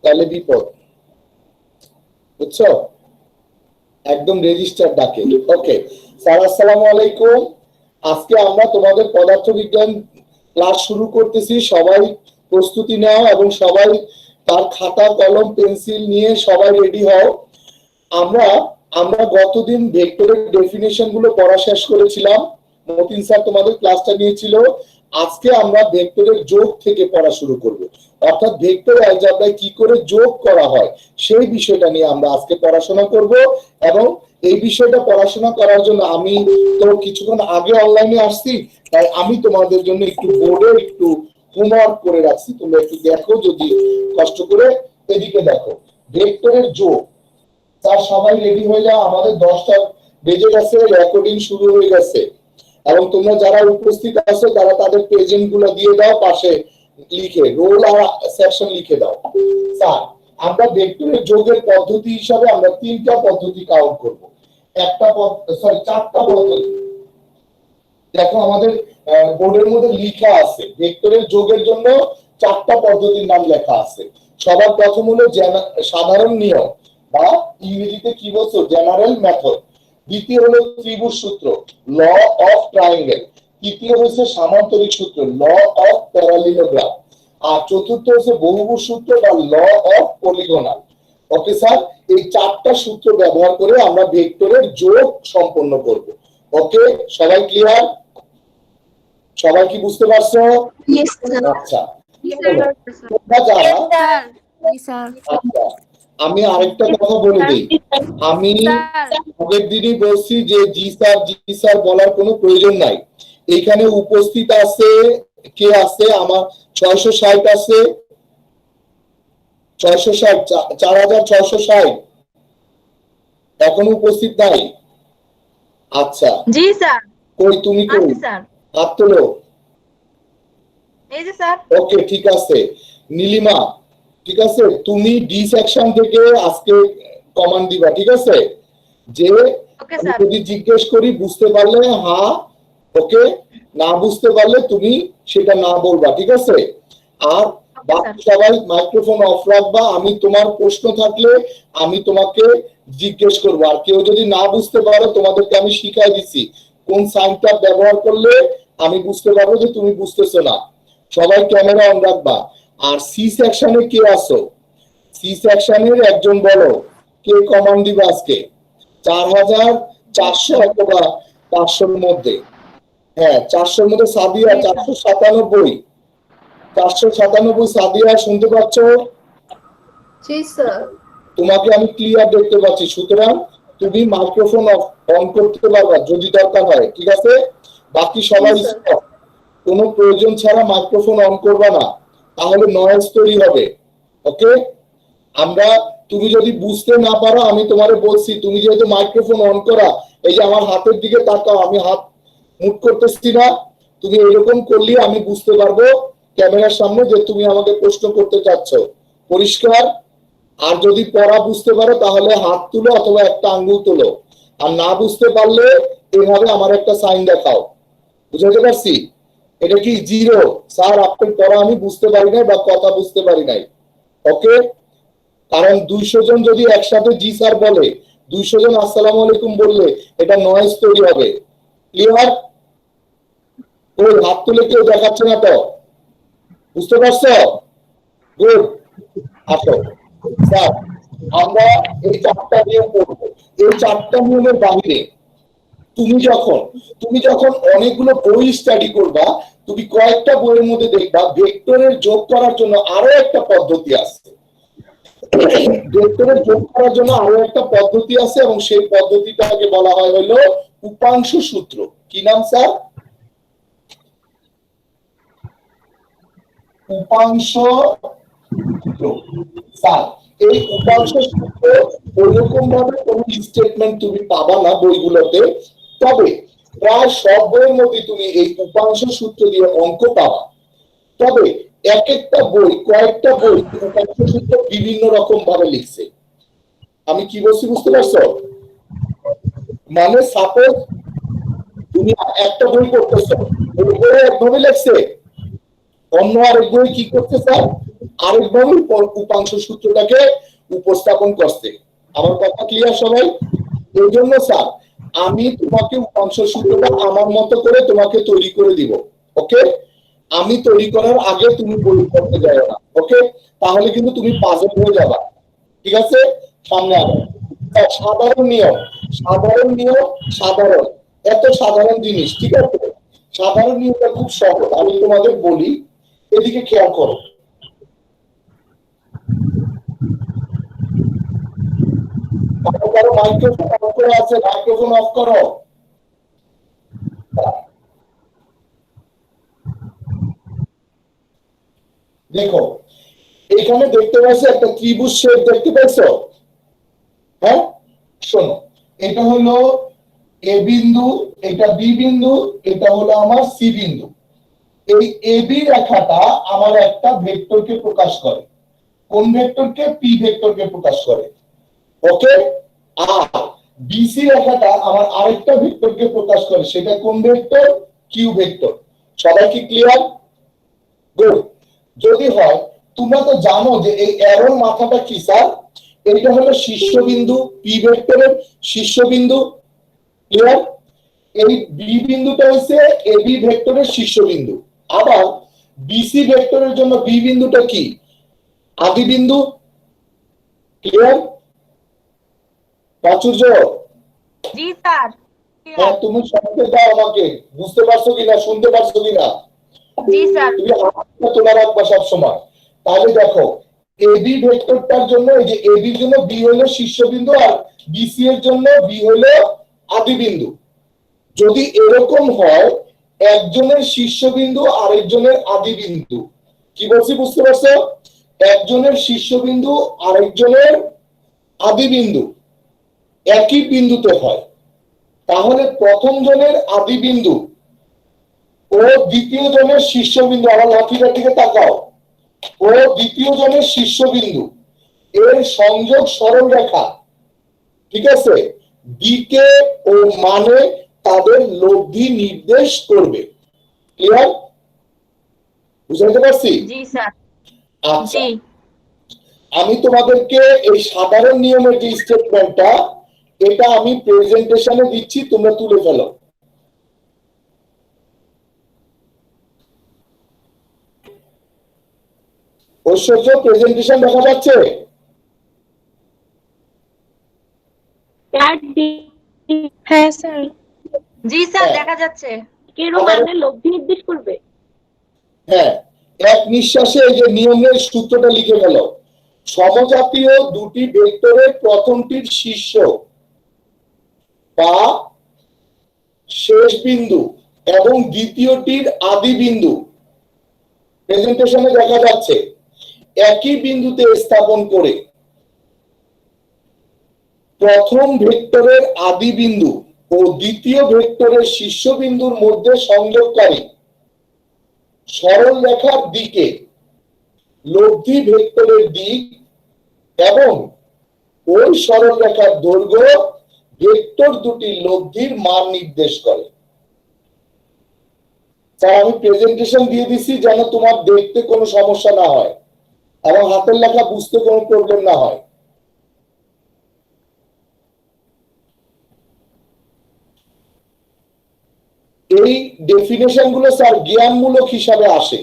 তাহলে বিপদ, বুঝছো? একদম রেজিস্টার ডাকে। ওকে স্যার, আসসালামু আলাইকুম। আজকে আমরা তোমাদের পদার্থবিজ্ঞান ক্লাস শুরু করতেছি। সবাই প্রস্তুতি নাও এবং সবাই তার খাতা কলম পেন্সিল নিয়ে সবাই রেডি হও। আমরা আমরা গতদিন ভেক্টরের ডেফিনেশন গুলো পড়া শেষ করেছিলাম, মতিন স্যার তোমাদের ক্লাসটা নিয়েছিল। আজকে আমরা ভেক্টরের যোগ থেকে পড়া শুরু করব, অর্থাৎ ভেক্টর অ্যালজেব্রায় কি করে যোগ করা হয় সেই বিষয়টা নিয়ে আমরা আজকে পড়াশোনা করব। এবং এই বিষয়টা পড়াশোনা করার জন্য আমি তো কিছুক্ষণ আগে অনলাইনে আসছি, তাই আমি তোমাদের জন্য একটু বোর্ডে একটু হোমওয়ার্ক করে রাখছি, তোমরা একটু দেখো যদি কষ্ট করে। এদিকে দেখো, ভেক্টরের যোগ। তার সবাই রেডি হয়ে যাও, আমাদের 10টা বেজে গেছে, রেকর্ডিং শুরু হয়ে গেছে। এবং তোমরা যারা উপস্থিত আছো তারা তাদের প্রেজেন্ট গুলো দিয়ে দাও, পাশে লিখে রোল আর সেকশন লিখে দাও। স্যার, আমরা ভেক্টরের যোগের পদ্ধতি হিসাবে আমরা 3টা পদ্ধতি কাউন্ট করব। চারটা পদ্ধতি দেখো আমাদের বোর্ডের মধ্যে লেখা আছে। ভেক্টরের যোগের জন্য 4টা পদ্ধতির নাম লেখা আছে। সবার প্রথম হলো সাধারণ নিয়ম বা ইংরেজিতে কি বলছো, জেনারেল মেথড। দ্বিতীয় হলো ত্রিভুজ সূত্র, ল অফ ট্রায়াঙ্গেল। তৃতীয় হচ্ছে সামান্তরিক সূত্র, ল অফ প্যারালিলোগ্রাম। আর চতুর্থ হচ্ছে বহুভুজ সূত্র বা law of polygonal. Okay sir, এই 4টা সূত্র ব্যবহার করে আমরা ভেক্টরের যোগ সম্পন্ন করব। ওকে, সবাই ক্লিয়ার? সবাই কি বুঝতে পারছো? আচ্ছা, আমি আরেকটা কথা বলে দিই। আমি আগের দিনই বলছি যে জি স্যার বলার কোনো প্রয়োজন নাই। এখানে উপস্থিত আছে কে আছে? আমার 660 আছে, 660, 4660 এখনো উপস্থিত নাই। আচ্ছা জি স্যার। কই তুমি? কই হাত তোলো। এই যে স্যার। ওকে ঠিক আছে। নীলিমা, ঠিক আছে, তুমি ডি সেকশন থেকে আজকে কমান্ড দিবা, ঠিক আছে? যে যদি জিজ্ঞেস করি বুঝতে পারলে হ্যাঁ ওকে, না বুঝতে পারলে তুমি সেটা না বলবা, ঠিক আছে? আর বাকি সবাই মাইক্রোফোন অফ রাখবা। আমি তোমার প্রশ্ন থাকলে আমি তোমাকে জিজ্ঞেস করবো। আর কেউ যদি না বুঝতে পারো, তোমাদেরকে আমি শিখাই দিচ্ছি কোন সাইনটা ব্যবহার করলে আমি বুঝতে পারবো যে তুমি বুঝতেছো না। সবাই ক্যামেরা অন রাখবা। আর সি সেকশনে কে আছো? সি সেকশনের একজন বলো, কে কমান্ড দিবে আজকে? 4400 অথবা 500-র মধ্যে। হ্যাঁ, 400-র মধ্যে সাদিয়া। 497, 497 সাদিয়া, শুনতে পাচ্ছ? জি স্যার। তোমাকে আমি ক্লিয়ার দেখতে পাচ্ছি, সুতরাং তুমি মাইক্রোফোন অন করতে পারবা যদি দরকার হয়, ঠিক আছে? বাকি সবাই স্টপ, কোনো প্রয়োজন ছাড়া মাইক্রোফোন অন করবা না, তাহলে নয়েজ তৈরি হবে। ওকে, আমরা তুমি যদি বুঝতে না পারো, আমি তোমারে বলছি, তুমি যেহেতু মাইক্রোফোন অন করা, এই যে আমার হাতের দিকে তাকাও, আমি হাত মুভ করতেছি না, তুমি এরকম করলে আমি বুঝতে পারবো ক্যামেরার সামনে যে তুমি আমাকে প্রশ্ন করতে চাচ্ছ। পরিষ্কার? আর যদি পড়া বুঝতে পারো তাহলে হাত তুলো অথবা একটা আঙ্গুল তোলো। আর না বুঝতে পারলে এইভাবে আমার একটা সাইন দেখাও। বুঝাতে পারছি? এটা কি জিরো, স্যার আপনার পড়া আমি বুঝতে পারি নাই বা কথা বুঝতে পারি নাই। ওকে, কারণ 200 জন যদি একসাথে জি স্যার বলে, 200 জন আসসালামু আলাইকুম বললে এটা নয়েজ তৈরি হবে। ক্লিয়ার? ওই হাত তুলে কেউ দেখাচ্ছে না তো, বুঝতে পারছো? গুড। আসো স্যার, আমরা এই 4টা নিয়ম পড়বো। এই 4টা নিয়মের বাইরে তুমি যখন অনেকগুলো বই স্টাডি করবা, তুমি কয়েকটা বইয়ের মধ্যে দেখবা ভেক্টরের যোগ করার জন্য আরো একটা পদ্ধতি আছে। ভেক্টরের যোগ করার জন্য আরো একটা পদ্ধতি আছে এবং সেই পদ্ধতিটাকে বলা হয় হলো উপাংশ সূত্র। কি নাম স্যার? উপাংশ সূত্র। স্যার, এই উপাংশ সূত্র ওইরকম ভাবে কোন স্টেটমেন্ট তুমি পাবা না বইগুলোতে, তবে প্রায় সব বইয়ের মধ্যে তুমি এই উপাংশ সূত্র দিয়ে অঙ্ক পাবা। তবে এক একটা বই, কয়েকটা বই উপাংশ সূত্র বিভিন্ন রকম ভাবে লিখছে। আমি কি বলছি বুঝতে পারছো? মানে সাপোজ তুমি একটা বই পড়তেছো, ওই বইয়ে একভাবে লিখছে, অন্য আরেকভাবে কি করছে স্যার, আরেকভাবে উপাংশ সূত্রটাকে উপস্থাপন করছে। আমার কথা ক্লিয়ার সবাই? এই জন্য স্যার আমি তোমাকে উপাংশ সূত্রটা আমার মতো করে তোমাকে তৈরি করে দিব। ওকে, আমি তৈরি করার আগে তুমি বই করতে যাও না। ওকে, তাহলে কিন্তু তুমি পাজল হয়ে যাবা। ঠিক আছে, সামনে আগে সাধারণ নিয়ম, সাধারণ নিয়ম, সাধারণ, এত সাধারণ জিনিস। ঠিক আছে, সাধারণ নিয়মটা খুব সহজ, আমি তোমাদের বলি, এদিকে খেয়াল করো। কারো মাইক্রোফোন অফ করে আছে, মাইক্রোফোন অফ করো। দেখো এখানে দেখতে পাচ্ছ একটা ত্রিভুজ শেপ দেখতে পাচ্ছ? হ্যাঁ, শোনো, এটা হলো এ বিন্দু, এটা বি বিন্দু, এটা হলো আমার সি বিন্দু। এই এবি রেখাটা আমার একটা ভেক্টরকে প্রকাশ করে। কোন ভেক্টরকে? পি ভেক্টরকে প্রকাশ করে। ওকে, আর বিসি রেখাটা আমার আরেকটা ভেক্টরকে প্রকাশ করে, সেটা কোন ভেক্টর? Q vector. সবাই কি ক্লিয়ার? গুড। যদি হয়, তোমরা তো জানো যে এই অ্যারোর মাথাটা কি স্যার? এটা হলো শীর্ষবিন্দু, পি ভেক্টরের শীর্ষবিন্দু। ক্লিয়ার? এই বি বিন্দুটা হচ্ছে এবি ভেক্টরের শীর্ষবিন্দু। আবার বিসি ভেক্টরের জন্য বি বিন্দুটা কি? আদি বিন্দু। ক্লিয়ার? প্রাচুর্য? জি স্যার। হ্যাঁ, তুমি সংকেত দাও আমাকে, বুঝতে পারছো কিনা, শুনতে পারছো কিনা? জি স্যার। তুমি হাতটা তোলা রাখবা সবসময়। তাহলে দেখো এবি ভেক্টরটার জন্য, এই যে এবি এর জন্য বি হলো শীর্ষবিন্দু, আর বিসি এর জন্য বি হলো আদি বিন্দু। যদি এরকম হয়, একজনের শীর্ষবিন্দু আরেকজনের আদি বিন্দু, কি বলছি বুঝতে পারছো? একজনের শীর্ষবিন্দু আরেকজনের আদি বিন্দু একই বিন্দুতে হয়, তাহলে প্রথম জনের আদি বিন্দু ও দ্বিতীয় জনের শীর্ষবিন্দু, আমার লাঠিটার দিকে তাকাও, ও দ্বিতীয় জনের শীর্ষবিন্দু এর সংযোগ সরল রেখা, ঠিক আছে, দিকে ও মানে তাদের লব্ধি নির্দেশ করবে। ক্লিয়ার? বুঝতে পারছি? জি স্যার। আচ্ছা, জি। আমি তোমাদেরকে এই সাধারণ নিয়মের যে স্টেটমেন্টটা, এটা আমি প্রেজেন্টেশনে দিচ্ছি, তোমরা তুলে ফেলো। ঐশ্বর্য, প্রেজেন্টেশন দেখা যাচ্ছে? হ্যাঁ স্যার। জি স্যার, হ্যাঁ। দেখা যাচ্ছে। এর মানে লব্ধি নির্দেশ করবে। হ্যাঁ, এক নিঃশ্বাসে এই যে নিয়মের সূত্রটা লিখে গেল। সমজাতীয় দুটি ভেক্টরের প্রথমটির শীর্ষ বা শেষ বিন্দু এবং দ্বিতীয়টির আদি বিন্দু প্রেজেন্টেশনে দেখা যাচ্ছে, একই বিন্দুতে স্থাপন করে প্রথম ভেক্টরের আদি বিন্দু ও দ্বিতীয় ভেক্টরের শীর্ষবিন্দুর মধ্যে সংযোগকারী সরল রেখার দিকে লব্ধি ভেক্টরের দিক এবং ওই সরল রেখার দৈর্ঘ্য ভেক্টর দুটি লব্ধির মান নির্দেশ করে। স্যার আমি প্রেজেন্টেশন দিয়ে দিছি যেন তোমার দেখতে কোনো সমস্যা না হয় এবং হাতের লেখা বুঝতে কোনো প্রবলেম না হয়। এই ডেফিনেশন গুলো স্যার জ্ঞানমূলক হিসাবে আসে।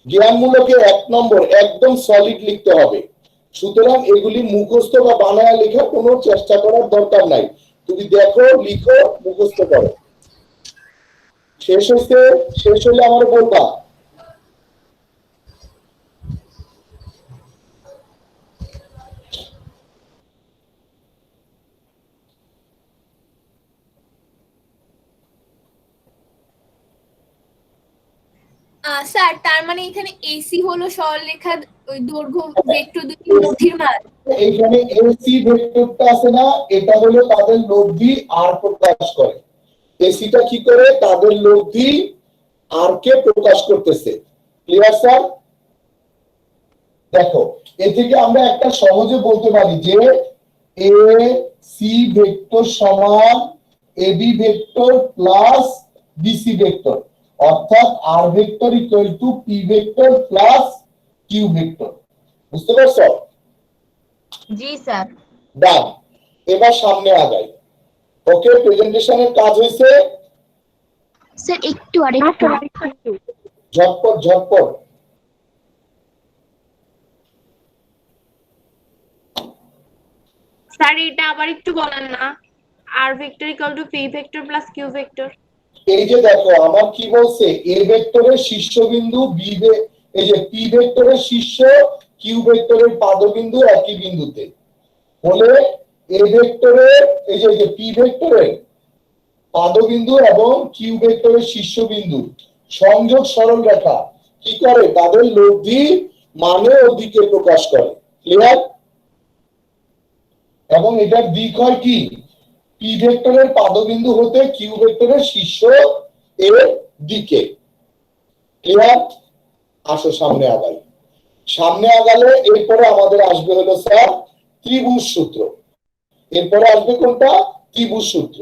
জ্ঞানমূলকে 1 নম্বর একদম সলিড লিখতে হবে। সুতরাং এগুলি মুখস্থ বা বানায় লেখার কোনো চেষ্টা করার দরকার নাই। তুমি দেখো, লিখো, মুখস্থ করো। শেষ হইছে, শেষ হলে আমার বলবা। স্যার তার মানে এখানে এসি হলো সরলরেখার ওই দৈর্ঘ্য ভেক্টর দুটি লব্ধির মান। এইখানে এসি ভেক্টরটা আছে না, এটা হলো তাদের লব্ধি আর প্রকাশ করে। এসিটা কি করে? তাদের লব্ধি আর কে প্রকাশ করতেছে। Clear sir? দেখো এ থেকে আমরা একটা সহজে বলতে পারি যে এ সি ভেক্টর সমান AB vector plus BC vector. অর্থাৎ R vector equal to P vector plus Q vector. বুঝতে পারছো? জি স্যার। ডান। এবার সামনে আগাই। ওকে, প্রেজেন্টেশনের কাজ হয়েছে। স্যার একটু আরেকটু ঝটপট ঝটপট। স্যার এটা আবার একটু বলেন না, R vector equal to P vector plus Q vector. এই যে দেখো আমার কি বলছে, এ ভেক্টরের শীর্ষবিন্দু বি, এই যে পি ভেক্টরের শীর্ষ কিউ ভেক্টরের পাদবিন্দু একই বিন্দুতে হলে এ ভেক্টরের এই যে পি ভেক্টরের পাদবিন্দু এবং কিউ ভেক্টরের শীর্ষবিন্দু সংযোগ সরল রেখা কি করে, তাদের লব্ধি মানে ও দিকে প্রকাশ করে। ক্লিয়ার? এবং এটার দিক হয় কি, পি ভেক্টরের পাদবিন্দু হতে কিউ ভেক্টরের শীর্ষ এর দিকে। ক্লিয়ার? আসো সামনে আগাই। সামনে আগালে এরপরে আমাদের আসবে হলো স্যার ত্রিভুজ সূত্র। এরপরে আসবে কোনটা? ত্রিভুজ সূত্র।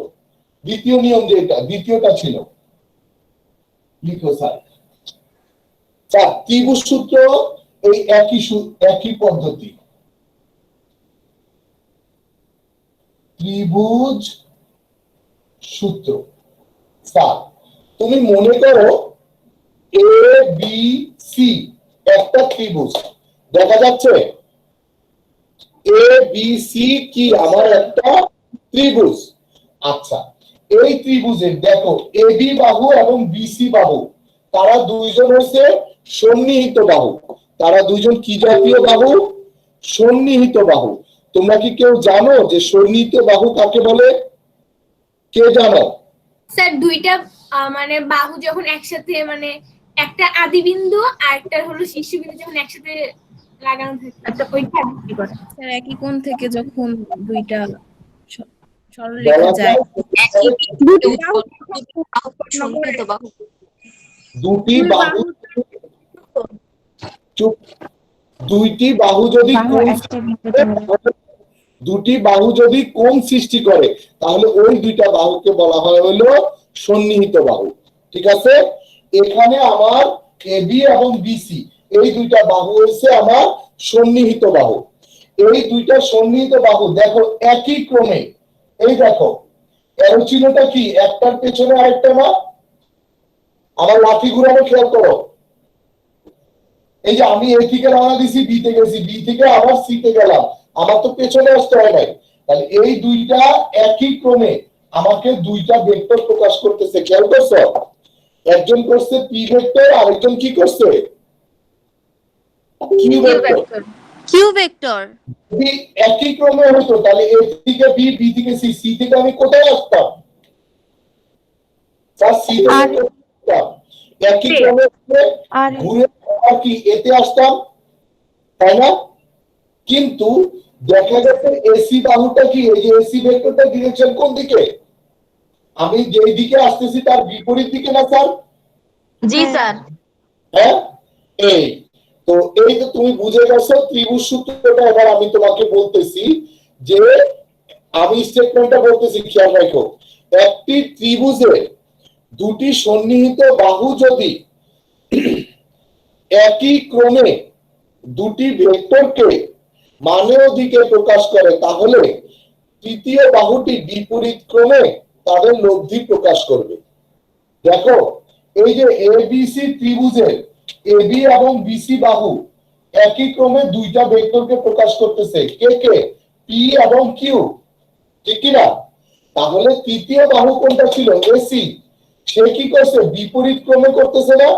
দ্বিতীয় নিয়ম যেটা, দ্বিতীয়টা ছিল, লিখো স্যার। স্যার ত্রিভুজ সূত্র এই একই পদ্ধতি। ত্রিভুজ সূত্র। স্যার তুমি মনে করো এ বি সি একটা ত্রিভুজ, দেখা যাচ্ছে এ বি সি কি আমার একটা ত্রিভুজ। আচ্ছা, এই ত্রিভুজের দেখো এ বি বাহু এবং বিসি বাহু, তারা দুইজন হচ্ছে সন্নিহিত বাহু। তারা দুইজন কি জাতীয় বাহু? সন্নিহিত বাহু। তোমরা কি কেউ জানো যে সন্নিহিত বাহু কাকে বলে? কে জানো? স্যার দুইটা মানে বাহু যখন একসাথে মানে একটা আদি বিন্দু আর একটা হলো শীর্ষবিন্দু যখন একসাথে লাগানো থাকে ওইটা কি করে? স্যার একই কোণ থেকে যখন দুইটা সরল বলা রেখা যায়, যায় সংকৃত বাহু। দুটি বাহু, চুপ, দুইটি বাহু যদি দুটি বাহু যদি কোণ সৃষ্টি করে তাহলে ওই দুইটা বাহুকে বলা হয় হলো সন্নিহিত বাহু। ঠিক আছে? এখানে আমার এবি এবং বিসি এই দুইটা বাহু হচ্ছে আমার সন্নিহিত বাহু। এই দুইটা সন্নিহিত বাহু দেখো একই ক্রমে, এই দেখো এরো চিহ্নটা কি, একটার পেছনে আরেকটা না? আমার লাঠি ঘুরানো খেয়াল করো। এই যে আমি এ থেকে রওনা দিছি, বি তে গেছি, বি থেকে আবার সি তে গেলাম, আমার তো পেছনে আসতে হয় নাই। তাহলে এই দুইটা একই ক্রমে আমাকে দুইটা ভেক্টর প্রকাশ করতেছে। খেয়াল করছো? একজন করছে পি ভেক্টর, আরেকজন কি করছে? Q vector. Q vector. যদি একই ক্রমে হতো তাহলে এ থেকে বি, বি থেকে সি, সি থেকে আমি কোথায় আসতাম? স্যার সি থেকে আসতাম। একই ক্রমে ঘুরে আবার কি এতে আসতাম, তাই না? কিন্তু দেখা যাচ্ছে এসি বাহুটা কি, এই যে এসি ভেক্টরটা ডিরেকশন কোন দিকে? আমি যেই দিকে আসতেছি তার বিপরীত দিকে না স্যার? জি স্যার। হ্যাঁ, এই তো এই তো তুমি বুঝে গেছো ত্রিভুজ সূত্রটা। এবার আমি তোমাকে বলতেছি যে আমি স্টেটমেন্টটা বলতেছি, খেয়াল রাখো। একটি ত্রিভুজে দুটি সন্নিহিত বাহু যদি একই ক্রমে দুটি ভেক্টরকে মানে ও দিকে প্রকাশ করে তাহলে তৃতীয় বাহুটি বিপরীত ক্রমে তাদের লব্ধি প্রকাশ করবে। দেখো এই যে এবিসি ত্রিভুজের এবি এবং বিসি বাহু একই ক্রমে দুইটা ভেক্টরকে প্রকাশ করতেছে, কে কে? পি এবং কিউ, ঠিক কি না? তাহলে তৃতীয় বাহু কোনটা ছিল? এসি। সে কি করছে? বিপরীত ক্রমে করতেছে না,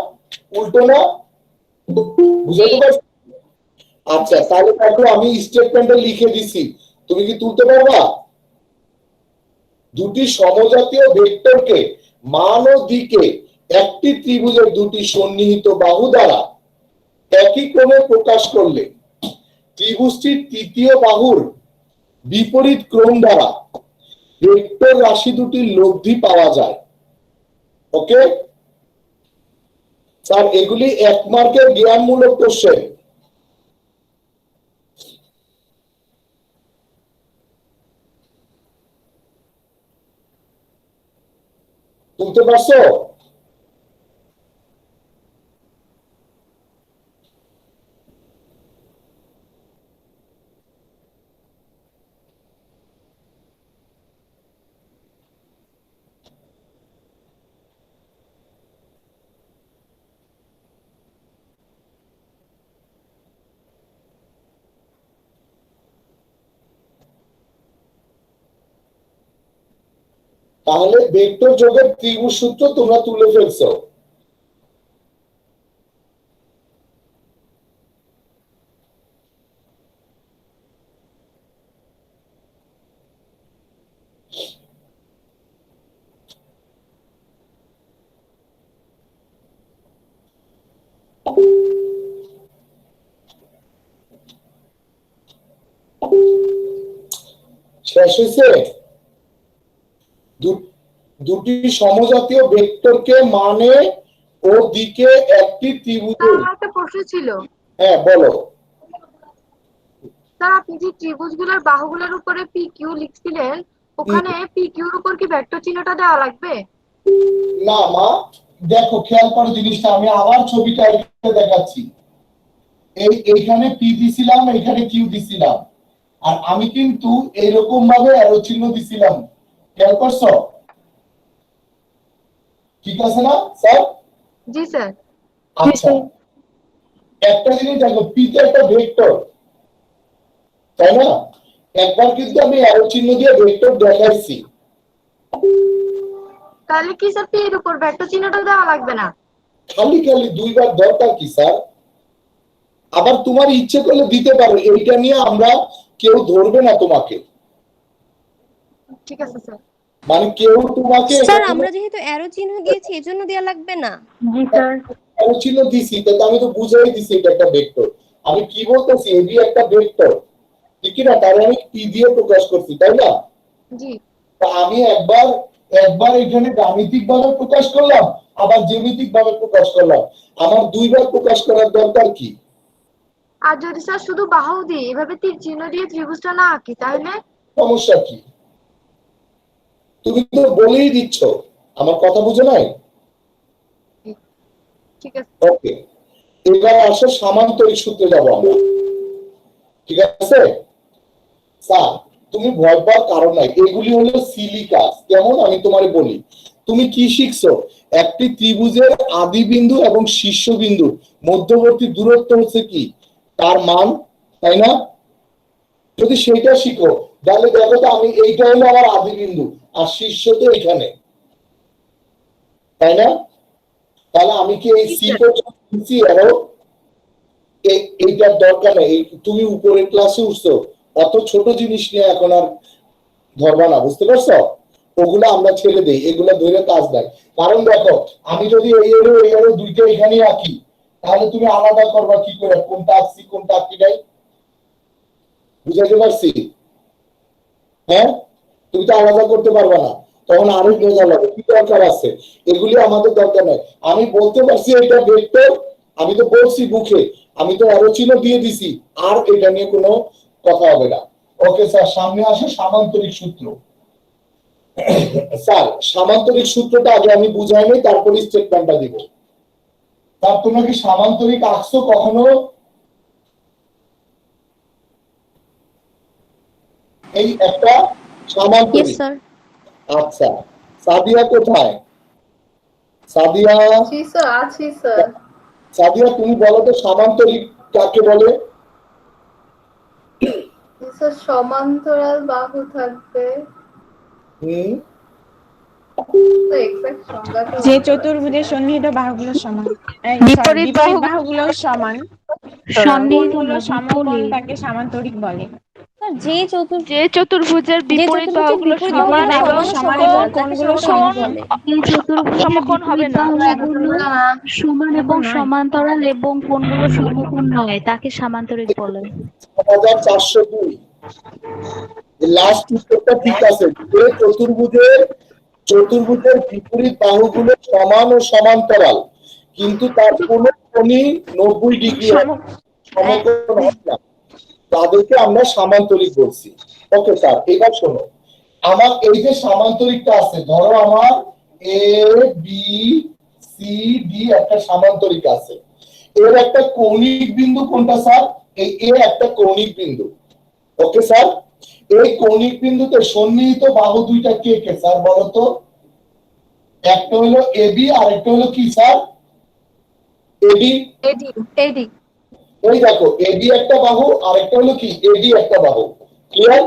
উল্টো না? বুঝতে পারছো? আচ্ছা, তাহলে দেখো আমি স্টেটমেন্টে লিখে দিছি, তুমি কি তুলতে পারবা? দুটি সমজাতীয় ভেক্টরকে মান ও দিকে একটি ত্রিভুজের দুটি সন্নিহিত বাহু দ্বারা একই ক্রমে প্রকাশ করলে ত্রিভুজটির তৃতীয় বাহুর বিপরীত ক্রম দ্বারা ভেক্টর রাশি দুটির লব্ধি পাওয়া যায়। ওকে স্যার, এগুলি এক মার্কের জ্ঞানমূলক কোশ্চেন। তুলতে পারছো? তাহলে ভেক্টর যোগের ত্রিভুজ সূত্র তোমরা তুলে ফেলছো। শেষ হয়েছে? দুটি সমজাতীয় ভেক্টরকে মানে ও দিকে একটি ত্রিভুজের। আমার একটা প্রশ্ন ছিল। হ্যাঁ বলো। স্যার আপনি যে ত্রিভুজগুলোর বাহুগুলোর উপরে পি কিউ লিখছিলেন, ওখানে পি কিউর উপর কি ভেক্টর চিহ্নটা দেওয়া লাগবে? না মা, দেখো খেয়াল করো জিনিসটা, আমি আবার ছবিটা দেখাচ্ছি। এইখানে পি দিছিলাম, এখানে কিউ দিছিলাম, আর আমি কিন্তু এইরকম ভাবে অ্যারো চিহ্ন দিছিলাম। খেয়াল করছো? ঠিক আছে না স্যার? জি স্যার। আচ্ছা, একটা জিনিস দেখো, পি তো একটা ভেক্টর, তাই না? একবার কিন্তু আমি অ্যারো চিহ্ন দিয়ে ভেক্টর দেখাইছি। তাহলে কি স্যার পি এর উপর ভেক্টর চিহ্নটা দেওয়া লাগবে না? খালি খালি দুইবার দরকার কি স্যার? আবার তোমার ইচ্ছে করলে দিতে পারো, এইটা নিয়ে আমরা কেউ ধরবে না তোমাকে। ঠিক আছে স্যার। মানে কেউ তোমাকে স্যার আমরা যেহেতু অ্যারো চিহ্ন দিয়েছি এজন্য দেয়া লাগবে না। জি স্যার। অ্যারো চিহ্ন দিছি, তো আমি তো বুঝাই দিছি এটা একটা ভেক্টর। আমি কি বলতেছি, এবি একটা ভেক্টর, ঠিক না? তার আমি পি দিয়ে প্রকাশ করছি, তাই না? জি। তো আমি একবার এখানে গাণিতিক ভাবে প্রকাশ করলাম, আবার জ্যামিতিক ভাবে প্রকাশ করলাম। আমার দুইবার প্রকাশ করার দরকার কি? আর যদি স্যার শুধু বাহু দিয়ে এভাবে তীর চিহ্ন দিয়ে ত্রিভুজটা না আঁকি তাহলে? সমস্যা কি? তুমি তো বলেই দিচ্ছ, আমার কথা বুঝো নাই? ঠিক আছে। ওকে, এবার আসো সামান্তরিক সূত্রে যাব আমরা। ঠিক আছে স্যার, তুমি ভয় পাওয়ার কারণ নাই, এগুলি হলো সিলি কাজ। কেমন আমি তোমারে বলি, তুমি কি শিখছো? একটি ত্রিভুজের আদি বিন্দু এবং শীর্ষবিন্দু মধ্যবর্তী দূরত্ব হচ্ছে কি? তার মান, তাই না? যদি সেটা শিখো তাহলে দেখো তো, আমি এইটা হলো আমার আদি বিন্দু আর শীর্ষ তো এখানে, তাই না? তাহলে আমি কি এই সি পর্যন্ত নিচ্ছি? আরো এইটার দরকার নেই। তুমি উপরের ক্লাসে উঠছো, অত ছোট জিনিস নিয়ে এখন আর ধরবা না, বুঝতে পারছো? ওগুলো আমরা ছেড়ে দেই, এগুলো ধরে কাজ নাই। কারণ দেখো, আমি যদি এই এরো দুইটা এখানে আঁকি, তাহলে তুমি আলাদা করবা কি করে কোনটা আঁকছি কোনটা আঁকি নাই? বুঝাতে পারছি? হ্যাঁ, তুমি তো আলাদা করতে পারবা না, তখন আরো বোঝা লাগবে কি দরকার আছে। এগুলি আমাদের দরকার নাই। আমি বলতে পারছি এটা ভেক্টর, আমি তো বলছি মুখে, আমি তো অ্যারো চিহ্ন দিয়ে দিছি, আর এটা নিয়ে কোনো কথা হবে না। ওকে স্যার, সামনে আসে সামান্তরিক সূত্র। স্যার সামান্তরিক সূত্রটা আগে আমি বুঝাই নেই, তারপরে স্টেটমেন্টটা দিব। স্যার তোমরা কি সামান্তরিক আঁকছো কখনো? এই একটা সামান্তরিক। স্যার। আচ্ছা, সাদিয়া কোথায়? সাদিয়া, জি স্যার, আছি স্যার। সাদিয়া তুমি বলো তো সামান্তরিক কাকে বলে? স্যার সমান্তরাল বাহু থাকবে। হুম, এক্সাক্ট সংজ্ঞাটা যে চতুর্ভুজের সন্নিহিত বাহুগুলো সমান, বিপরীত বাহুগুলো সমান, সন্নিহিত কোণগুলো সমকোণ, বিপরীত। তাকে সামান্তরিক বলে। যে চতুর্ভুজের বিপরীত বাহুগুলো সমান এবং কোণগুলো সমকোণ। এই চতুর্ভুজের সমকোণ হবে বিপরীত না। বাহুগুলো সমান এবং সমান্তরাল এবং কোণগুলো সমকোণ নয়, তাকে সামান্তরিক বলে। 7402 লাস্ট উত্তরটা ঠিক আছে। যে চতুর্ভুজের বিপরীত বাহুগুলো সমান ও সমান্তরাল, কিন্তু তার কোন কোণই 90 ডিগ্রি সমকোণ হয় না, তাদেরকে আমরা সামান্তরিক বলছি। ওকে স্যার, এবার শোনো, আমার এই যে সামান্তরিকটা আছে, ধরো আমার এ বি সি ডি একটা সামান্তরিক আছে, এর একটা কৌণিক বিন্দু কোনটা স্যার? এই এ একটা কৌণিক বিন্দু। ওকে স্যার, এই কৌণিক বিন্দুতে সন্নিহিত বাহু দুইটা কে কে স্যার বলো তো? একটা হলো এবি আর একটা হলো কি স্যার? এডি। এডি। এডি। ওই দেখো, এবি একটা বাহু আর একটা হলো কি? এডি একটা বাহু। ক্লিয়ার?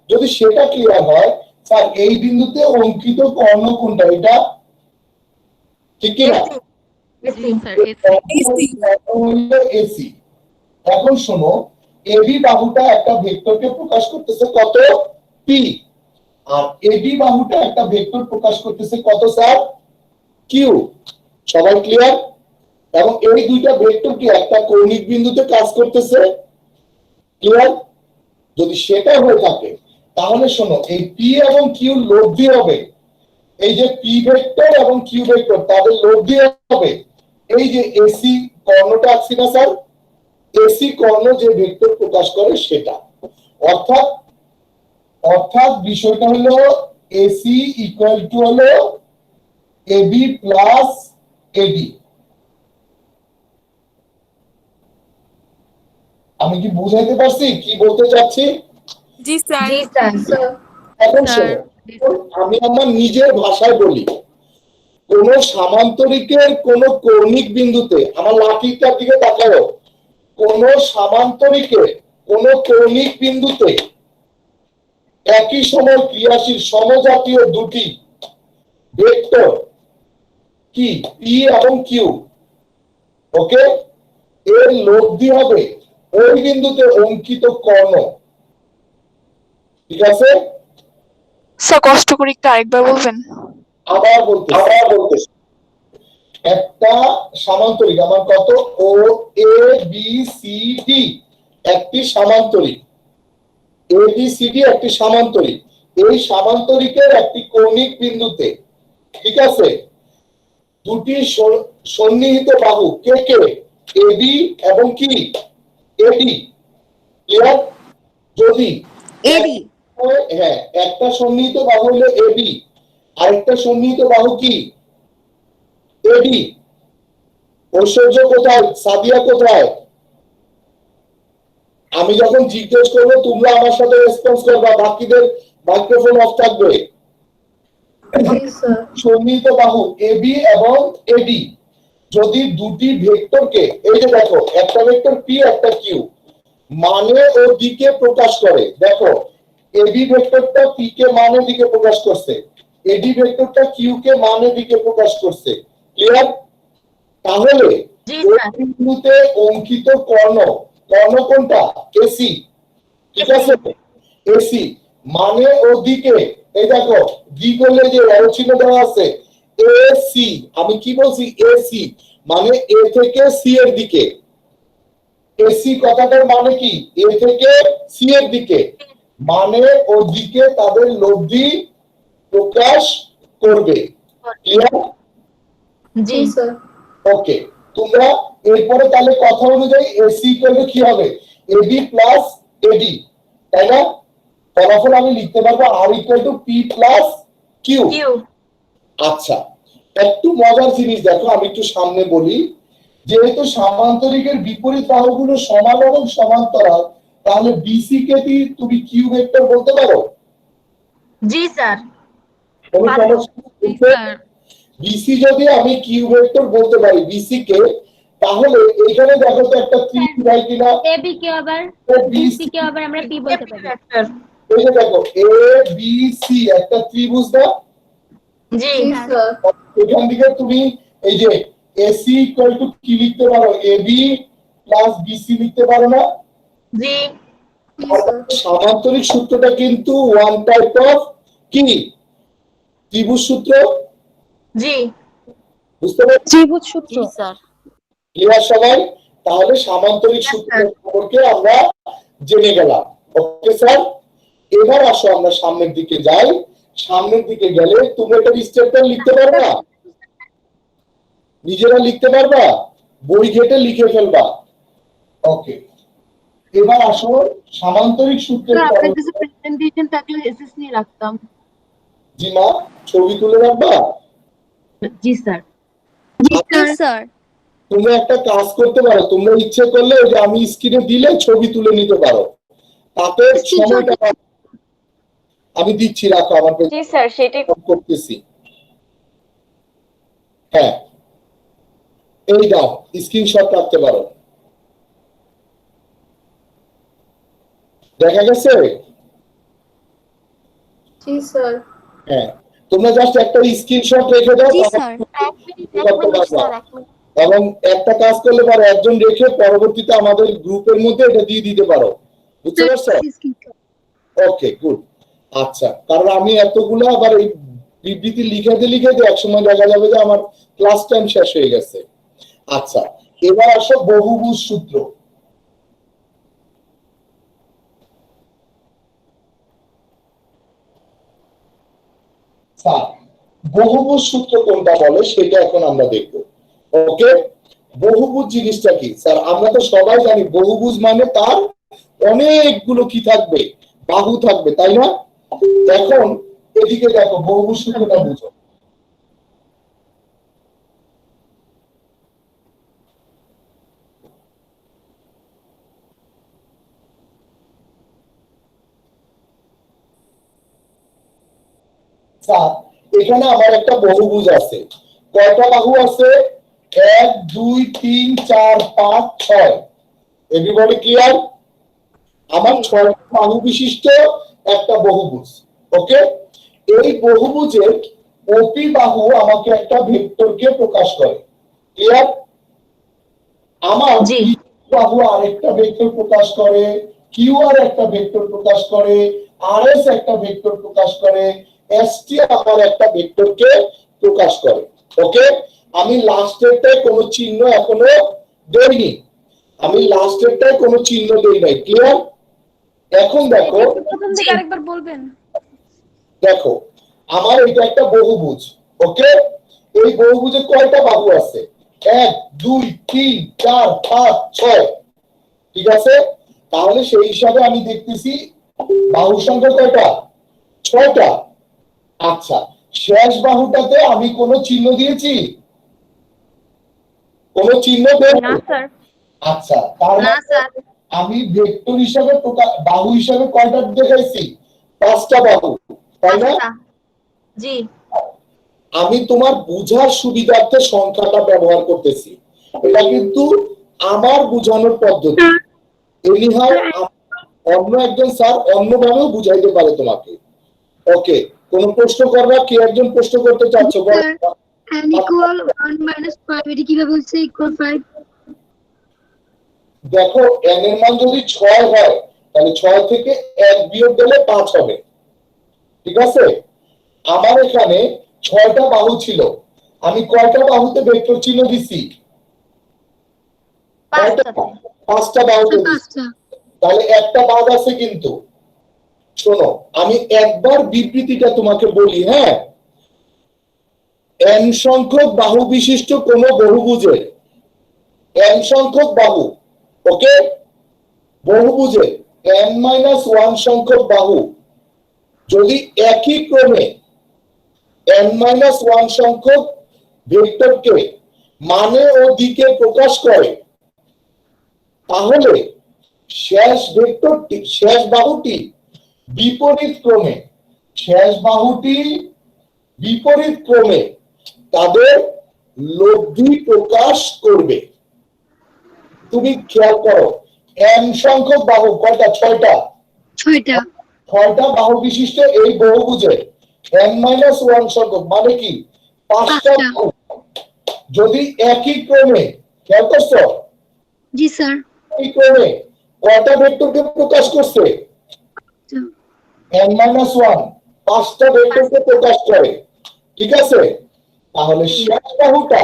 যদি সেটা ক্লিয়ার হয়, স্যার এই বিন্দুতে অঙ্কিত কর্ণ কোনটা? এটা ঠিক কি না? এসি। এখন শোনো, এবি বাহুটা একটা ভেক্টরকে প্রকাশ করতেছে কত? পি। আর এবি বাহুটা একটা ভেক্টর প্রকাশ করতেছে কত স্যার? কিউ। সবাই ক্লিয়ার? এবং এই দুইটা ভেক্টর কি একটা কৌণিক বিন্দুতে কাজ করতেছে। ক্লিয়ার? যদি সেটা হয়ে থাকে তাহলে শোনো, এই পি এবং কিউ লব্ধি হবে, এই যে পি ভেক্টর এবং কিউ ভেক্টর তাদের লব্ধি হবে এই যে এসি কর্ণটা আছে না স্যার, এসি কর্ণ যে ভেক্টর প্রকাশ করে সেটা। অর্থাৎ অর্থাৎ বিষয়টা হলো এসি ইকুয়াল টু হলো এবি প্লাস এডি। আমি কি বুঝাইতে পারছি কি বলতে চাচ্ছি? জি স্যার। জি স্যার। এখন শোনো, আমি আমার নিজের ভাষায় বলি, কোন সামান্তরিকের কোন কৌণিক বিন্দুতে, আমার লাঠিটার দিকে তাকাও, কোন সামান্তরিকের কোন কৌণিক বিন্দুতে একই সময় ক্রিয়াশীল সমজাতীয় দুটি ভেক্টর কি পি এবং কিউ, ওকে, এর লব্ধি হবে ওই বিন্দুতে অঙ্কিত কর্ণ। ঠিক আছে? স্যার কষ্ট করে একটু আরেকবার বলবেন। আবার বলতে একটা সামান্তরিক আমার কত ও এ বি সি ডি একটি সামান্তরিক, এ বি সি ডি একটি সামান্তরিক, এই সামান্তরিকের একটি কৌণিক বিন্দুতে, ঠিক আছে, দুটি সন্নিহিত বাহু কে কে এবি এবং কি এডি। ক্লিয়ার? যদি এডি হ্যাঁ একটা সন্নিহিত বাহু হলো এবি, আরেকটা সন্নিহিত বাহু কি এডি। ঐশ্বর্য কোথায়? সাদিয়া কোথায়? আমি যখন জিজ্ঞেস করবো তোমরা আমার সাথে রেসপন্স করবা, বাকিদের মাইক্রোফোন অফ থাকবে। সন্নিহিত বাহু এবি এবং এডি যদি দুটি ভেক্টরকে, এই যে দেখো একটা ভেক্টর পি একটা কিউ, মানে ও দিকে প্রকাশ করে, দেখো এবি ভেক্টরটা পি কে মানে দিকে প্রকাশ করছে, এডি ভেক্টরটা কিউ কে মানে দিকে প্রকাশ করছে। ক্লিয়ার? তাহলে ওই বিন্দুতে অঙ্কিত কর্ণ, কর্ণ কোনটা? এসি। ঠিক আছে? এসি মানে ও দিকে, এই দেখো দিক হলে যে চিহ্ন দেওয়া আছে এসি, আমি কি বলছি? এসি মানে এ থেকে সি এর দিকে। এসি কথাটার মানে কি? এ থেকে সি এর দিকে, মানে ও দিকে তাদের লব্ধি প্রকাশ করবে। ক্লিয়ার? জি স্যার। ওকে, তোমরা এরপরে তাহলে কথা অনুযায়ী এসি ইকুয়াল টু কি হবে? এবি প্লাস এডি, তাই না? ফলাফল আমি লিখতে পারবো R equal to P plus Q. আচ্ছা, একটু মজার জিনিস দেখো, আমি একটু সামনে বলি, যেহেতু সামান্তরিকের বিপরীত বাহুগুলো সমান এবং সমান্তরাল, তাহলে বিসি কে তুমি কিউ ভেক্টর বলতে পারো? জি স্যার। বিসি যদি আমি কিউ ভেক্টর বলতে পারি বিসি কে, তাহলে এখানে দেখো তো একটা ত্রিভুজ হয় কিনা? এবি কে আবার বিসি কে আবার আমরা পি বলতে পারি। এই যে দেখো এ বি সি একটা ত্রিভুজ না? জি স্যার। এখান থেকে তুমি এই যে এসি ইকুয়াল টু কি লিখতে পারো? এবি প্লাস বিসি লিখতে পারো না? জি সামান্তরিক সূত্রটা কিন্তু ওয়ান টাইপ অফ কি ত্রিভুজ সূত্র। জি বুঝতে পারছো? ত্রিভুজ সূত্র স্যার। ক্লিয়ার সবাই? তাহলে সামান্তরিক সূত্র সম্পর্কে আমরা জেনে গেলাম। ওকে স্যার, এবার আসো আমরা সামনের দিকে যাই। সামনের দিকে গেলে তুমি একটা স্টেটমেন্ট লিখতে পারবা, নিজেরা লিখতে পারবা, বই ঘেটে লিখে ফেলবা। ওকে, এবার আসো সামান্তরিক সূত্রের প্রেজেন্টেশন থাকলে এসএস নিয়ে রাখতাম। জি মা, ছবি তুলে রাখবা? জি স্যার। জি স্যার। তোমরা একটা কাজ করতে পারো, তোমরা ইচ্ছে করলে ওই যে আমি স্ক্রিনে দিলে ছবি তুলে নিতে পারো, তাতে সময়টা আমি দিচ্ছি, রাখো আমার কাছে। জি স্যার, সেটাই করতেছি। হ্যাঁ, এই দাও স্ক্রিনশট রাখতে পারো। দেখা গেছে? জি স্যার। হ্যাঁ, তোমরা জাস্ট একটা স্ক্রিনশট রেখে দাও জি তাহলে স্যার। করতে পারবা। এবং একটা কাজ করলে পারো, একজন রেখে পরবর্তীতে আমাদের গ্রুপের মধ্যে এটা দিয়ে দিতে পারো, বুঝতে পারছো? ওকে, গুড। আচ্ছা, কারণ আমি এতগুলো আবার এই বিবৃতি লিখাতে একসময় দেখা যাবে যে আমার ক্লাস টাইম শেষ হয়ে গেছে। আচ্ছা, এবার আসো বহুভুজ সূত্র। স্যার, বহুভুজ সূত্র কোনটা বলে সেটা এখন আমরা দেখব। ওকে, বহুভুজ জিনিসটা কি? স্যার, আমরা তো সবাই জানি বহুভুজ মানে তার অনেকগুলো কি থাকবে, বাহু থাকবে, তাই না? এখন এদিকে দেখো, বহুভুজ সূত্রটা বুঝো। স্যার, এখানে আমার একটা বহুভুজ আছে। কয়টা বাহু আছে? 1 2 3 4 5 6। Everybody clear? আমার 6 বাহু বিশিষ্ট একটা বহুভুজ। ওকে, এই বহুভুজের ওপি বাহু আমাকে একটা ভেক্টরকে প্রকাশ করে। ক্লিয়ার? আমার জি। বাহু আরেকটা ভেক্টর প্রকাশ করে, কিউ আর একটা ভেক্টর প্রকাশ করে, আর এস একটা ভেক্টর প্রকাশ করে, এসটি আমার একটা ভেক্টরকে প্রকাশ করে। ওকে, আমি লাস্টেরটায় কোনো চিহ্ন এখনো দেইনি, আমি লাস্টেরটায় কোনো চিহ্ন দেই নাই। ক্লিয়ার? এখন দেখো, প্রথম দিকে আরেকবার বলবেন। দেখো আমার এটা একটা বহুভুজ। ওকে, এই বহুভুজে কয়টা বাহু আছে? 1 2 3 4 5 6। ঠিক আছে, তাহলে সেই হিসাবে আমি দেখতেছি বাহু সংখ্যা কয়টা? 6টা। আচ্ছা, শেষ বাহুটাতে আমি কোনো চিহ্ন দিয়েছি? কোনো চিহ্ন দেইনি? না স্যার। আচ্ছা, তার না মানে স্যার। আমি ভেক্টর হিসাবে বাহু হিসাবে কয়টা দেখাইছি? 5টা বাহু, তাই না? জি। আমি তোমার বুঝার সুবিধার্থে সংখ্যাটা ব্যবহার করতেছি, এটা কিন্তু আমার বুঝানোর পদ্ধতি। এনিহাউ অন্য একজন স্যার অন্যভাবেও বুঝাইতে পারে তোমাকে। ওকে, কোন প্রশ্ন করবা? কি একজন প্রশ্ন করতে চাচ্ছ? n equal 1 minus 5 এটি কিভাবে হচ্ছে equal 5? দেখো, n এর মান যদি 6 হয় তাহলে 6 থেকে 1 বিয়োগ দিলে 5 হবে। ঠিক আছে, আমার এখানে 6টা বাহু ছিল, আমি কয়টা বাহুতে ভেক্টর চিহ্ন দিছি? 5টা বাহুতে দিছি। তাহলে একটা বাদ আছে কিন্তু। শোনো, আমি একবার বিবৃতিটা তোমাকে বলি। হ্যাঁ, n সংখ্যক বাহু বিশিষ্ট কোন বহুভুজের n সংখ্যক বাহু, ওকে, বহুভুজের n-1 সংখ্যক বাহু যদি একই ক্রমে n-1 সংখ্যক ভেক্টরকে মানে ও দিকে প্রকাশ করে, তাহলে শেষ ভেক্টরটি, শেষ বাহুটি বিপরীত ক্রমে, শেষ বাহুটি বিপরীত ক্রমে তাদের লব্ধি প্রকাশ করবে। তুমি খেয়াল করো, n সংখ্যক বাহু কয়টা? 6টা। 6টা বাহু বিশিষ্ট এই বহুভুজে n-1 সংখ্যক মানে কি 5টা বাহু যদি একই ক্রমে, খেয়াল করছো? জি স্যার। একই ক্রমে কয়টা ভেক্টরকে প্রকাশ করছে? n-1 5টা ভেক্টরকে প্রকাশ করে। ঠিক আছে, তাহলে শেষ বাহুটা,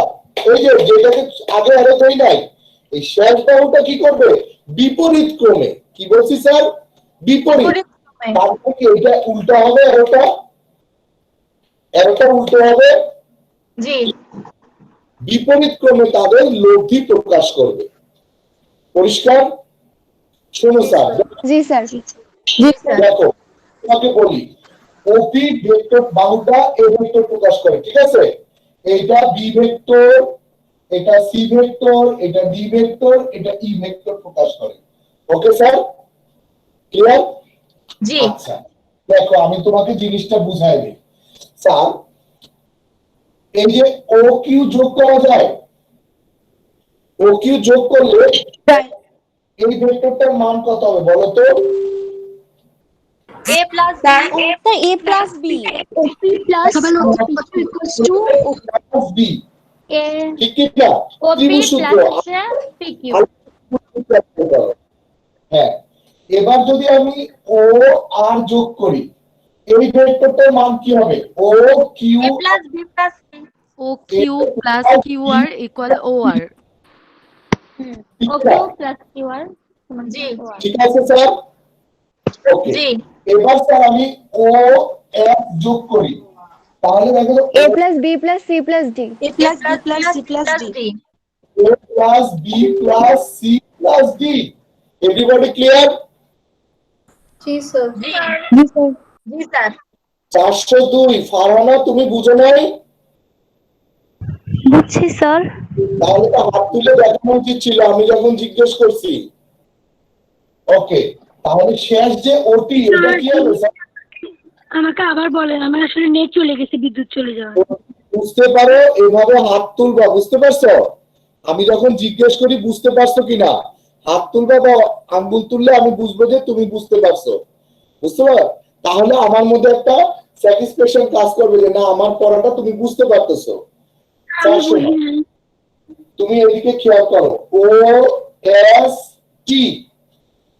এই যে যেটাকে আগে আরো দেই নাই, এই শেষ বাহুটা কি করবে? বিপরীত ক্রমে। কি বলছি স্যার? বিপরীত। তারপরে কি এটা উল্টা হবে? এরোটা উল্টো হবে। জি। বিপরীত ক্রমে তাদের লব্ধি প্রকাশ করবে। পরিষ্কার? শোনো স্যার, জি স্যার। দেখো তোমাকে বলি, ওপি ভেক্টর বাহুটা এ ভেক্টর প্রকাশ করে। ঠিক আছে, এটা বি ভেক্টর, এটা সি ভেক্টর, এটা ডি ভেক্টর, এটা ই ভেক্টর প্রকাশ করে। Okay sir, clear? জি। আচ্ছা, দেখো আমি তোমাকে জিনিসটা বুঝাই দিই। স্যার, এই যে ও কিউ যোগ করা যায়, ও কিউ যোগ করলে এই ভেক্টরটার মান কত হবে বলো তো? A plus B. Sir A plus B OP plus plus B এ ঠিক কি না ওপি ত্রিভুজ সূত্র প্লাস হচ্ছে পি কিউ। হ্যাঁ, এবার যদি আমি ও আর যোগ করি এই ভেক্টরটার মান কি হবে? O Q A plus B plus C. O Q plus Q R equal O R. O Q plus Q R জি ঠিক আছে স্যার? ওকে, জি এবার স্যার আমি ও এফ যোগ করি তাহলে দেখো A plus B plus C plus D A plus B plus C plus D a plus b plus c plus d everybody clear? Ji sir G sir 402 Farhana তুমি বুঝো নাই? বুঝছি স্যার। তাহলে তো হাত তুলে দেখানো উচিত ছিল আমি যখন জিজ্ঞেস করছি। ওকে, তাহলে শেষ যে ওটি এটা কি হবে স্যার? আমাকে আবার বলেন, আমার আসলে নেট চলে গেছে, বিদ্যুৎ চলে যাওয়ার। বুঝতে পারো এভাবে হাত তুলবা, বুঝতে পারছো? আমি যখন জিজ্ঞেস করি বুঝতে পারছো কিনা হাত তুলবা বা আঙ্গুল তুললে আমি বুঝবো যে তুমি বুঝতে পারছো। বুঝতে পারো? তাহলে আমার মধ্যে একটা স্যাটিসফ্যাকশন কাজ করবে যে না আমার পড়াটা তুমি বুঝতে পারতেছো। তুমি এদিকে খেয়াল করো ও এস টি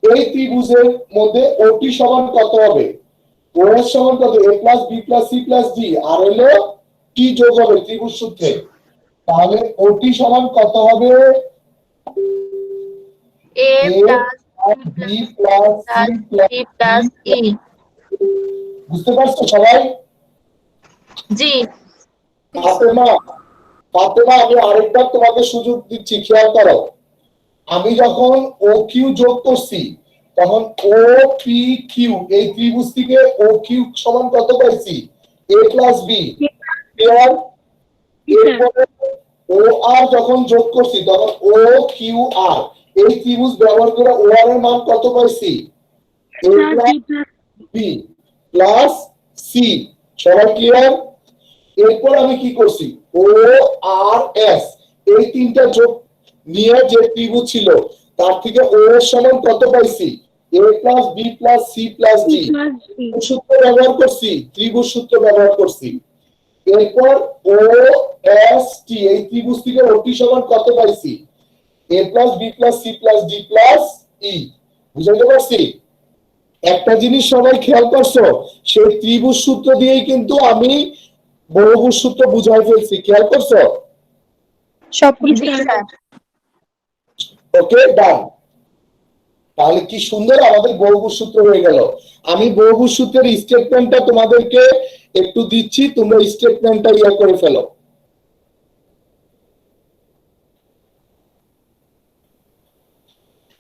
এই ত্রিভুজের মধ্যে ওটি সমান কত হবে? ও এস সমান কত? A plus B plus C plus D আর হলো টি যোগ হবে ত্রিভুজ সূত্রে। তাহলে ওটি সমান কত হবে? A A plus B plus C plus C plus E. বুঝতে পারছো সবাই? জি ফাতেমা আমি আরেকবার তোমাকে সুযোগ দিচ্ছি, খেয়াল করো। আমি যখন ও কিউ যোগ করছি তখন ও পি কিউ এই ত্রিভুজ থেকে ও কিউ সমান কত পাইছি? A plus B. ক্লিয়ার? এরপরে ও আর যখন যোগ করছি তখন ও কিউ আর এই ত্রিভুজ ব্যবহার করে ও আর এর মান কত পাইছি? A plus B plus C. সবাই ক্লিয়ার? এরপর আমি কি করছি? ও আর এস এই তিনটা যোগ নিয়ে যে ত্রিভুজ ছিল তার থেকে ও এর সমান কত পাইছি? A plus B plus C plus D সূত্র ব্যবহার করছি, ত্রিভুজ সূত্র ব্যবহার করছি। এরপর ও এস টি এই ত্রিভুজ থেকে ওটি সমান কত পাইছি? A plus B plus C plus D plus E. বুঝাইতে পারছি? একটা জিনিস সবাই খেয়াল করছো, সেই ত্রিভুজ সূত্র দিয়েই কিন্তু আমি বহুভুজ সূত্র বুঝাই ফেলছি। খেয়াল করছো? জি স্যার ওকে, ডান। তাহলে কি সুন্দর আমাদের বহুভুজ সূত্র হয়ে গেল। আমি বহুভুজ সূত্রের স্টেটমেন্টটা তোমাদেরকে একটু দিচ্ছি, তোমরা স্টেটমেন্টটা ইয়া করে ফেলো।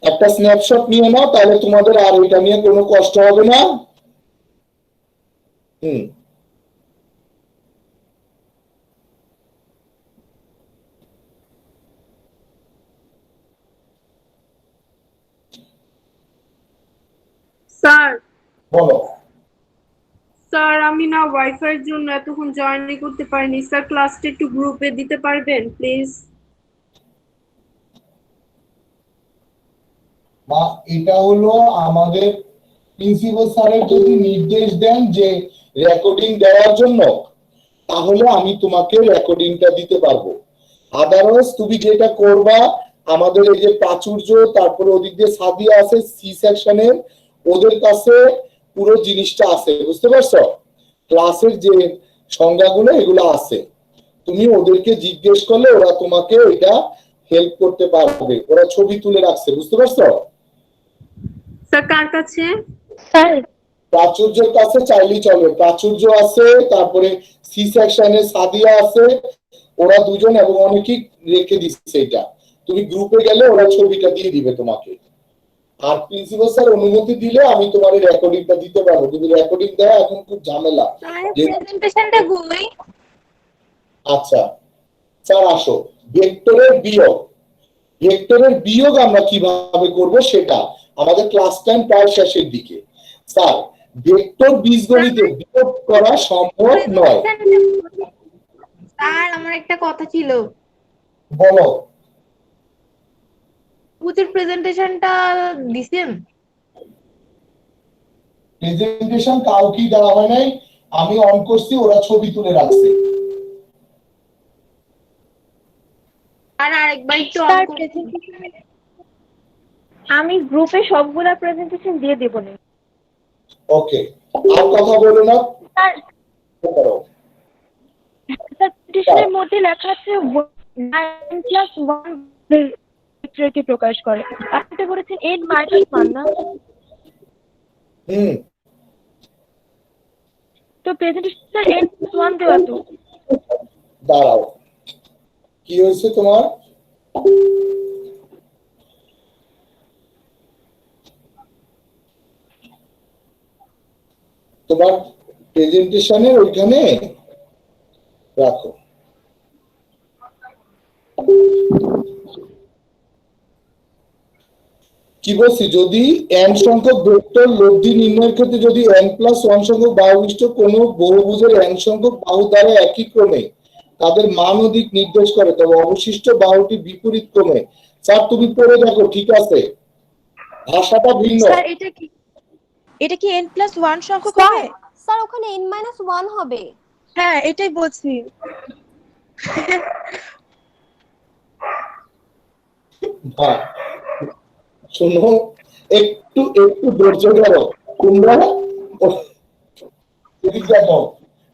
একটা স্ন্যাপশট নিয়ে নাও, তাহলে তোমাদের আর এটা নিয়ে কোনো কষ্ট হবে না। স্যার বলো। স্যার আমি না ওয়াইফাই এর জন্য এতক্ষণ জয়েনই করতে পারিনি স্যার, ক্লাসটা একটু গ্রুপে দিতে পারবেন প্লিজ? বা এটা হলো আমাদের প্রিন্সিপাল স্যারের যদি নির্দেশ দেন যে রেকর্ডিং দেওয়ার জন্য তাহলে আমি তোমাকে রেকর্ডিংটা দিতে পারবো। আদারওয়াইজ তুমি যেটা করবা আমাদের এই যে প্রাচুর্য তারপরে ওদিক দিয়ে সাদিয়া আছে সি সেকশনের ওদের কাছে পুরো জিনিসটা আছে, বুঝতে পারছো? ক্লাসের যে সংজ্ঞাগুলো এগুলো আছে, তুমি ওদেরকে জিজ্ঞেস করলে ওরা তোমাকে এটা হেল্প করতে পারবে, ওরা ছবি তুলে রাখছে, বুঝতে পারছো? স্যার কার কাছে? স্যার প্রাচুর্যের কাছে চাইলেই চলবে, প্রাচুর্য আছে, তারপরে সি সেকশনে সাদিয়া আছে, ওরা দুজন এবং অনেকেই রেখে দিচ্ছে এটা। তুমি গ্রুপে গেলে ওরা ছবিটা দিয়ে দিবে তোমাকে। আর প্রিন্সিপাল স্যার অনুমতি দিলে আমি তোমার রেকর্ডিংটা দিতে পারবো, কিন্তু রেকর্ডিং দেওয়া এখন খুব ঝামেলা। প্রেজেন্টেশনটা কই? আচ্ছা স্যার আসো, ভেক্টরের বিয়োগ আমরা কিভাবে করব সেটা আমাদের ক্লাস টাইম প্রায় শেষের দিকে। স্যার ভেক্টর বীজগণিতে বিয়োগ করা সম্ভব নয়। স্যার আমার একটা কথা ছিল, বলো। পুচের প্রেজেন্টেশনটা দিছেন? প্রেজেন্টেশন কাউকেই দেওয়া হয় নাই, আমি অন করছি, ওরা ছবি তুলে রাখছে। আর আরেকবার একটু স্যার আমি গ্রুপে সবগুলা প্রেজেন্টেশন দিয়ে দেব না। ওকে, আর কথা বলো না। স্যার করো। প্রেজেন্টেশনের মধ্যে লেখা আছে 9+1 ভেক্টরকে প্রকাশ করে। আপনি তো বলেছেন 8-1 না? তো প্রেজেন্টেশন 8+1 দেওয়া তো। দাঁড়াও, কি হয়েছে তোমার? তোমার প্রেজেন্টেশনের ওইখানে রাখো। কি বলছি, যদি n সংখ্যক ভেক্টর লব্ধি নির্ণয়ের ক্ষেত্রে যদি n+1 সংখ্যক বাহু বিশিষ্ট কোনো বহুভুজের n সংখ্যক বাহু দ্বারা একই ক্রমে তাদের মান ও দিক নির্দেশ করে, তবে অবশিষ্ট বাহুটি বিপরীত ক্রমে। স্যার তুমি পড়ে দেখো, ঠিক আছে, ভাষাটা ভিন্ন। স্যার এটা কি n+1 সংখ্যক হবে? স্যার ওখানে n-1 হবে। হ্যাঁ, এটাই বলছি। হ্যাঁ, শোনো, একটু একটু ধৈর্য ধরো তোমরা। দেখো,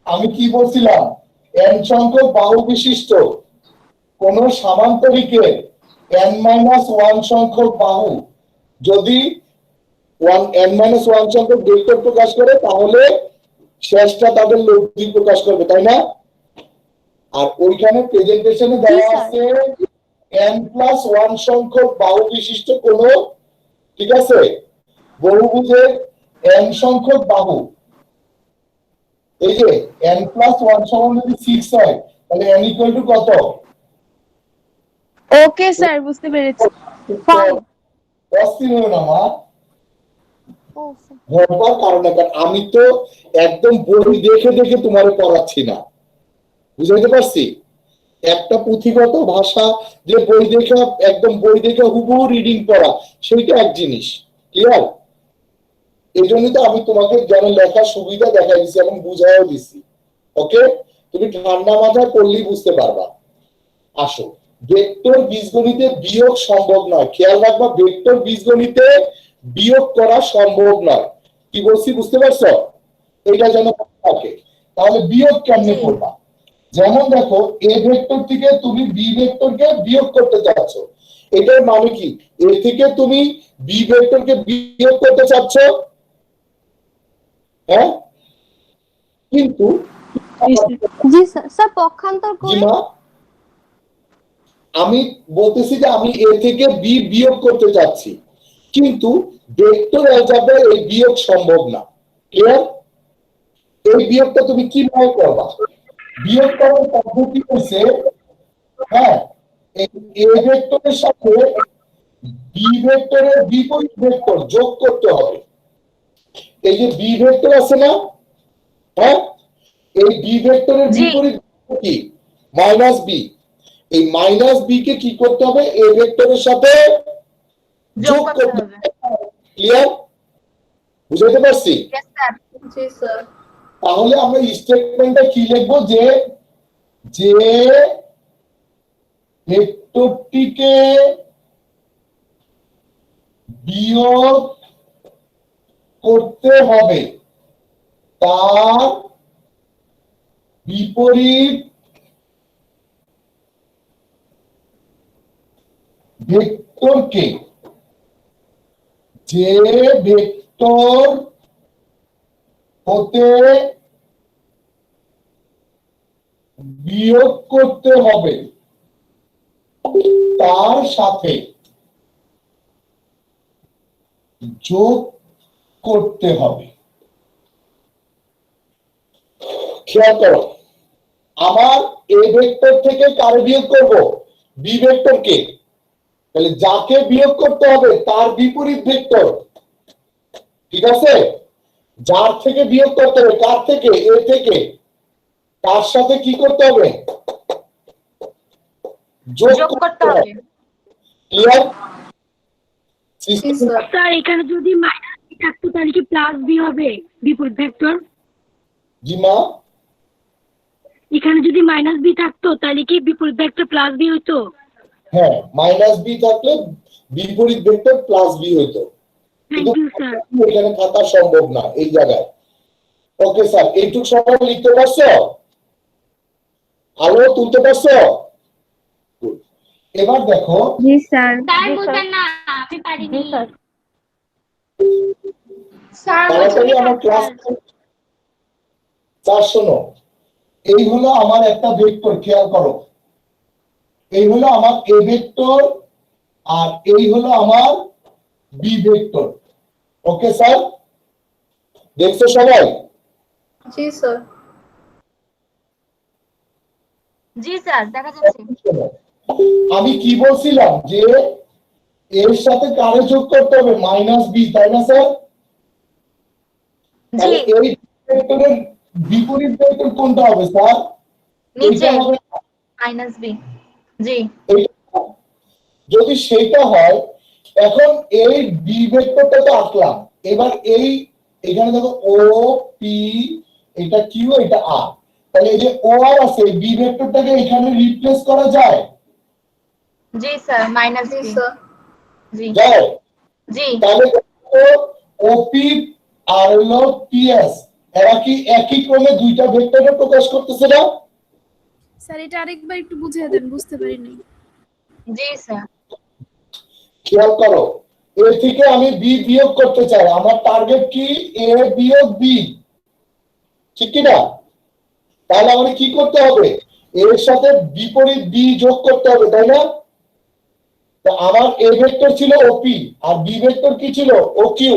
আমি কি বলছিলাম, n সংখ্যক বাহু বিশিষ্ট কোন সামান্তরিকের n-1 সংখ্যক বাহু যদি n-1 সংখ্যক ভেক্টর প্রকাশ করে, তাহলে শেষটা তাদের লব্ধি প্রকাশ করবে, তাই না? আর ওইখানে প্রেজেন্টেশনে দেওয়া আছে n+1 সংখ্যক বাহু বিশিষ্ট কোন, ঠিক আছে, বহুভুজের n সংখ্যক বাহু। এই যে n+1 সমান যদি 6 হয়, তাহলে n = কত? ওকে স্যার, বুঝতে পেরেছি। অস্থির হলো না মা? ও হওয়ার কারণে, কারণ আমি তো একদম বই দেখে দেখে তোমারে পড়াচ্ছি না, বুঝাইতে পারছি? একটা পুঁথিগত ভাষা যে বই দেখে একদম বই দেখে হুবহু রিডিং পড়া, সেইটা এক জিনিস। ক্লিয়ার? এই জন্যই তো আমি তোমাকে যেন লেখার সুবিধা দেখাই দিচ্ছি এবং বুঝাইও দিচ্ছি। ওকে, তুমি ঠান্ডা মাথায় পড়লেই বুঝতে পারবা। আসো, ভেক্টর বীজগণিতে বিয়োগ সম্ভব নয়। খেয়াল রাখবা, ভেক্টর বীজগণিতে বিয়োগ করা সম্ভব নয়। কি বলছি বুঝতে পারছো? এটা যেন থাকে। তাহলে বিয়োগ কেমনে করবা? যেমন দেখো, এ ভেক্টর থেকে তুমি বি ভেক্টরকে বিয়োগ করতে চাচ্ছ, এটার মানে কি, এ থেকে তুমি বি ভেক্টরকে বিয়োগ করতে চাচ্ছ, হ্যাঁ? কিন্তু জি স্যার। স্যার পক্ষান্তর করে আমি বলতেছি যে আমি এ থেকে বি বিয়োগ করতে চাচ্ছি, কিন্তু ভেক্টর অ্যালজেব্রায় এই বিয়োগ সম্ভব না। ক্লিয়ার? এই বিয়োগটা তুমি কিভাবে করবা? বিয়োগ করার পদ্ধতি হচ্ছে, হ্যাঁ, এ ভেক্টরের সাথে বি ভেক্টরের বিপরীত ভেক্টর যোগ করতে হবে। এই যে বি ভেক্টর আছে না, হ্যাঁ, এই বি ভেক্টরের বিপরীত কি? -b। এই -b কে কি করতে হবে? এ ভেক্টরের সাথে যোগ করতে হবে। ক্লিয়ার? বুঝাতে পারছি? জি স্যার। তাহলে আমরা স্টেটমেন্টটা কি লিখবো, যে যে ভেক্টরটিকে বিয়োগ করতে হবে তার বিপরীত ভেক্টরকে, যে ভেক্টর হতে বিয়োগ করতে হবে তার সাথে যোগ করতে হবে। খেয়াল করো, আমার এ ভেক্টর থেকে কারে বিয়োগ করব? বি ভেক্টরকে। তাহলে যাকে বিয়োগ করতে হবে তার বিপরীত ভেক্টর, ঠিক আছে? যার থেকে বিয়োগ করতে হবে, কার থেকে? এ থেকে। তার সাথে কি করতে হবে? যোগ করতে হবে। ক্লিয়ার? জি স্যার। স্যার এখানে যদি থাকতো তাহলে কি প্লাস বি হবে বিপরীত ভেক্টর? জি মা, এখানে যদি মাইনাস বি থাকতো তাহলে কি বিপরীত ভেক্টর প্লাস বি হতো? হ্যাঁ মাইনাস বি থাকলে বিপরীত ভেক্টর প্লাস বি হতো, থ্যাংক ইউ স্যার। এখানে থাকা সম্ভব না এই জায়গায়। ওকে স্যার, এইটুক সবাই লিখতে পারছো? আলো তুলতে পারছো? Good. এবার দেখো জি স্যার। স্যার বুঝবেন না আমি পারিনি স্যার। স্যার তাড়াতাড়ি আমার ক্লাস স্যার শোনো, এই হলো আমার একটা ভেক্টর, খেয়াল করো, এই হলো আমার এ ভেক্টর আর এই হলো আমার বি ভেক্টর। ওকে স্যার, দেখছো সবাই? জি স্যার। জি স্যার দেখা যাচ্ছে। আমি কি বলছিলাম যে এর সাথে কারে যোগ করতে হবে? মাইনাস বি, তাই না স্যার? তাহলে এই ভেক্টরের বিপরীত ভেক্টর কোনটা হবে স্যার? নিচে এইটা হবে মাইনাস বি। জি এইটা। যদি সেটা হয়, এখন এই বি ভেক্টরটা তো আঁকলাম, এবার এই এখানে দেখো ও পি, এটা কিউ, এটা আর, তাহলে এই যে ও আর আছে বি ভেক্টরটাকে এখানে রিপ্লেস করা যায়? জি sir minus G B. Sir. জি যায়। জি তাহলে ওপি আর হলো পিএস, এরা কি একই ক্রমে দুইটা ভেক্টরে প্রকাশ করতেছে না? স্যার এটা আরেকবার একটু বুঝিয়ে দেন, বুঝতে পারিনি। জি স্যার। খেয়াল করো, এ থেকে আমি বি বিয়োগ করতে চাই, আমার টার্গেট কি? এ বিয়োগ বি, ঠিক কি না? তাহলে আমাকে কি করতে হবে? এর সাথে বিপরীত বি যোগ করতে হবে, তাই না? তো আমার এ ভেক্টর ছিল ওপি আর বি ভেক্টর কি ছিল? O Q.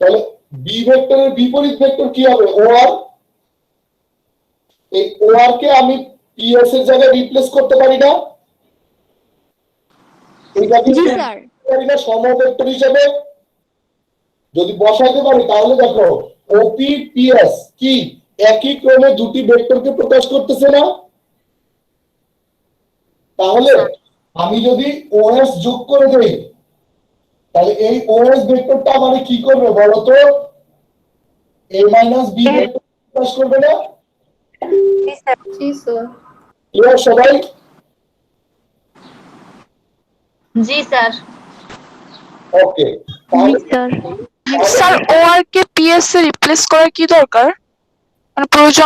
তাহলে বি ভেক্টরের বিপরীত ভেক্টর কি হবে? ও আর। এই ও আর কে আমি পিএস এর জায়গায় রিপ্লেস করতে পারি না? এইটাকে পারি না সমভেক্টর হিসেবে? যদি বসাইতে পারি তাহলে দেখো ওপি পিএস কি একই ক্রমে দুটি ভেক্টরকে প্রকাশ করতেছে না? তাহলে আমি যদি ওএস যোগ করে দেই, তাহলে এই ওএস ভেক্টরটা আমারে কি করবে বলো তো? এ মাইনাস বি ভেক্টর প্রকাশ করবে না? জি স্যার। ক্লিয়ার সবাই? জি স্যার। ওকে, তাহলে স্যার। স্যার ও আর কে পিএস এ রিপ্লেস করার কি দরকার, মানে প্রয়োজন